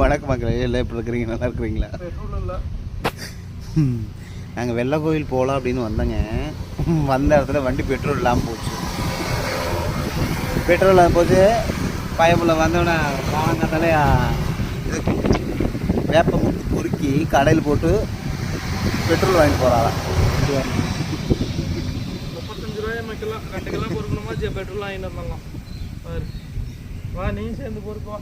வணக்கம் மக்களே, எல்லாம் எப்படி இருக்கிறீங்க? நல்லா இருக்கிறீங்களா? நாங்கள் வெள்ளை கோயில் போகலாம் அப்படின்னு வந்தோங்க. வந்த இடத்துல வண்டி பெட்ரோல் இல்லாமல் போச்சு. பெட்ரோல் இல்லாமல் போச்சு. பயப்புள்ள வந்தோடனே காலங்காத்தாலே இது வேப்ப முத்து பொறுக்கி கடையில் போட்டு பெட்ரோல் வாங்கிட்டு போகிறாரா. 35 ரூபாய் மக்கெல்லாம் 2 கிலோ பொறுக்கணுமா? பெட்ரோல் வாங்கிட்டு வரலாம். வா நீ சேர்ந்து பொறுப்பா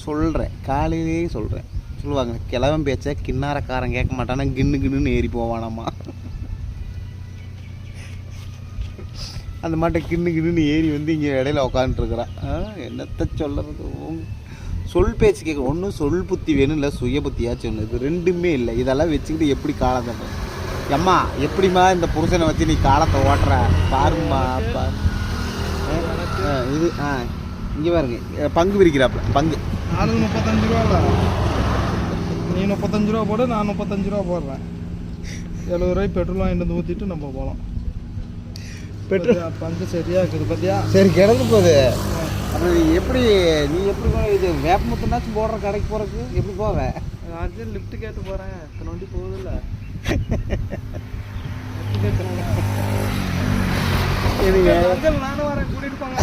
சொல்கிறேன். காலையிலேயே சொல்கிறேன். சொல்லுவாங்க கிழவன் பேச்ச கிண்ணாரக்காரன் கேட்க மாட்டானா, கின்னு கின்னுன்னு ஏறி போவானாமா. அந்த மாட்டை கின்னு கின்னுன்னு ஏறி வந்து இங்கே இடையில உட்காந்துட்டுருக்குறான். என்னத்தை சொல்கிறது? சொல் பேச்சு கேட்க ஒன்றும் சொல் புத்தி வேணும், இல்லை சுய புத்தியாச்சும் ஒன்று. இது ரெண்டுமே இல்லை. இதெல்லாம் வச்சுக்கிட்டு எப்படி காலத்தை எம்மா எப்படிம்மா இந்த புருஷனை வச்சு நீ காலத்தை ஓட்டுற பாருமா. இது இங்கே பாருங்க, பங்கு பிரிக்கிறாப்புல. பங்கு நாலு 35 ரூபா. நீ 35 ரூபா போடு, நான் 35 ரூபா போடுறேன். 70 ரூபாய்க்கு பெட்ரோல் வாங்கிட்டு வந்து ஊற்றிட்டு நம்ம போகலாம். பெட்ரோல் பங்கு சரியா இருக்குது பார்த்தியா? சரி கிடக்கு போகுது. அப்புறம் நீ எப்படி இது வேப்பமுத்தனாச்சும் போடுற கடைக்கு போகிறதுக்கு எப்படி போவேன்? அர்ஜென்ட் லிஃப்ட் கேட்டு போகிறேன். இத்தனை வண்டி போகுதில்ல. நானும் வரேன், கூட்டிகிட்டு போங்க.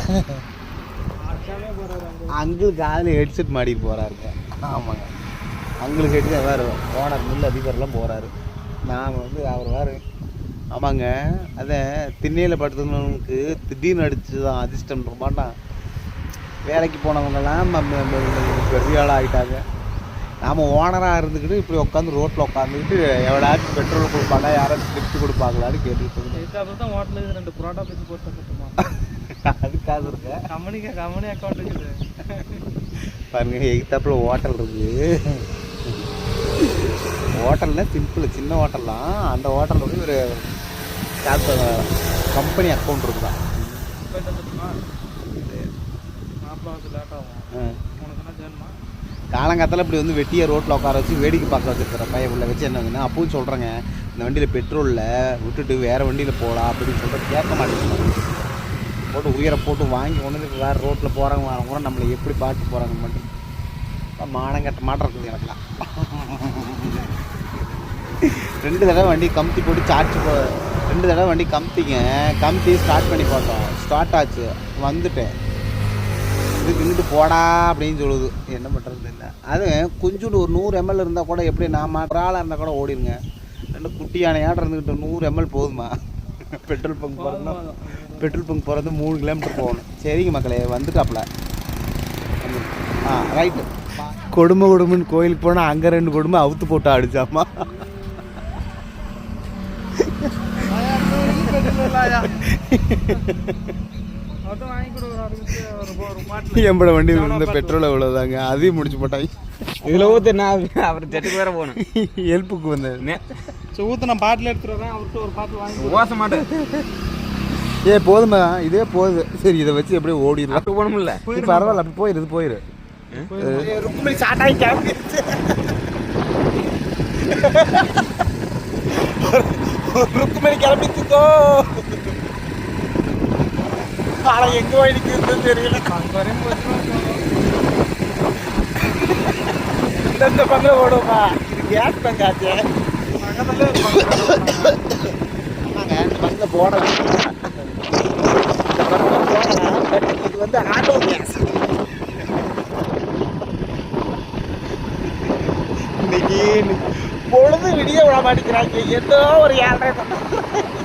அங்களுக்கு காதில் ஹெட்செட் மாட்டிட்டு போகிறாருங்க. ஆமாங்க, அங்களுக்கு ஹெட்செட் வேறு ஓனர் மில் அதிபர்லாம் போகிறாரு. நான் வந்து அவர் வேறு. ஆமாங்க, அதை திண்ணையில் படுத்துனவனுக்கு திடீர்னு அடிச்சு தான் அதிர்ஷ்டம்ன்ற மாட்டான். வேலைக்கு போனவங்கெல்லாம் பெரிய ஆளாக ஆகிட்டாங்க. நாம் ஓனராக இருந்துக்கிட்டு இப்படி உட்காந்து ரோட்டில் உட்காந்துக்கிட்டு எவ்வளோச்சும் பெட்ரோல் கொடுப்பாங்க, யாராச்சும் லிஃப்ட் கொடுப்பாங்களான்னு கேட்டுக்கிட்டு தான் ஹோட்டலுக்கு 2 புரோட்டா பேசி போட்டு கட்டுமா? அதுக்காக இருக்க கம்பெனி அக்கௌண்ட் இருக்குது பாருங்க. எகித்தாப்புல ஹோட்டல் இருக்குது. ஹோட்டல்னா சிம்பிள் சின்ன ஹோட்டல் தான். அந்த ஹோட்டலில் வந்து ஒரு கம்பெனி அக்கௌண்ட் இருக்குதான். காலங்காத்தால் இப்படி வந்து வெட்டியை ரோட்டில் உட்கார வச்சு வேடிக்கை பார்க்க வச்சுருக்கிற பையன் உள்ள வச்சு என்னங்கன்னா, அப்பவும் சொல்கிறேங்க, இந்த வண்டியில் பெட்ரோலில் விட்டுட்டு வேறு வண்டியில் போகலாம் அப்படின்னு சொல்லிட்டு கேட்க மாட்டேங்குது. போட்டு உயரை போட்டு வாங்கி கொண்டு வந்து வேறு ரோட்டில் போகிறாங்க வரவங்க கூட நம்மளை எப்படி பார்த்து போகிறாங்க மட்டும் மானங்கட்ட மாட்டம் இருக்குது எனக்குலாம். 2 தடவை வண்டி கமுத்தி போட்டு சார்ஜ் 2 தடவை வண்டி கமுத்தி ஸ்டார்ட் பண்ணி பார்த்தோம். ஸ்டார்ட் ஆச்சு, வந்துட்டேன். இதுக்கு இங்கிட்டு போடா அப்படின்னு சொல்லுது. என்ன பண்ணுறது இல்லை. அது கொஞ்சோண்டு ஒரு 100 ml இருந்தால் கூட எப்படி நான் ஒரு ஆளாக இருந்தால் கூட ஓடிடுங்க. 2 குட்டி யானையாட்டம் இருந்துக்கிட்டு 100 ml போதுமா? பெட்ரோல் பங்க் போகிறது 3 கிலோமீட்டர் போகணும். சரிங்க மக்களே, வந்துட்டாப்புல. ரைட்டு. கொடுமைன்னு கோயிலுக்கு போனால் அங்கே 2 கொடுமை அவுத்து போட்டு அடிச்சாமா. எம்பட வண்டியில் இருந்த பெட்ரோல் எவ்வளோதாங்க, அதையும் முடிச்சு போட்டாங்க. இதில் ஊற்று நான் அவர் ஜெட்டுக்கு வேற போகணும். ஹெல்ப்புக்கு வந்தது ஊற்று நான் பாட்டில் எடுத்துட்டு வரேன். அவர்கிட்ட ஒரு பாட்டில் வாங்கி ஓச மாட்டேன். போதுமா? இதே போகுது. சரி, இதை வச்சு எப்படியே ஓடிடலாம். அப்படி போகணும்ல. பரவாயில்ல, அப்படி போயிரு. ருக்குமணி சாட்டாகி கிளம்பிடுச்சு. ருக்குமணி கிளம்பிச்சுக்கோ. ஆனால் எங்கே வழிக்கு தெரியல. இந்த பங்கில் ஓடுமா? இது கேஸ் பங்க் ஆச்சு. ஆமாங்க, இந்த பங்கில் போடலாம். இது வந்து ஆட்டோ கேஸ். இன்னைக்கு பொழுது விடிய விட மாட்டேங்கிறாங்க. ஏதோ ஒரு 7:30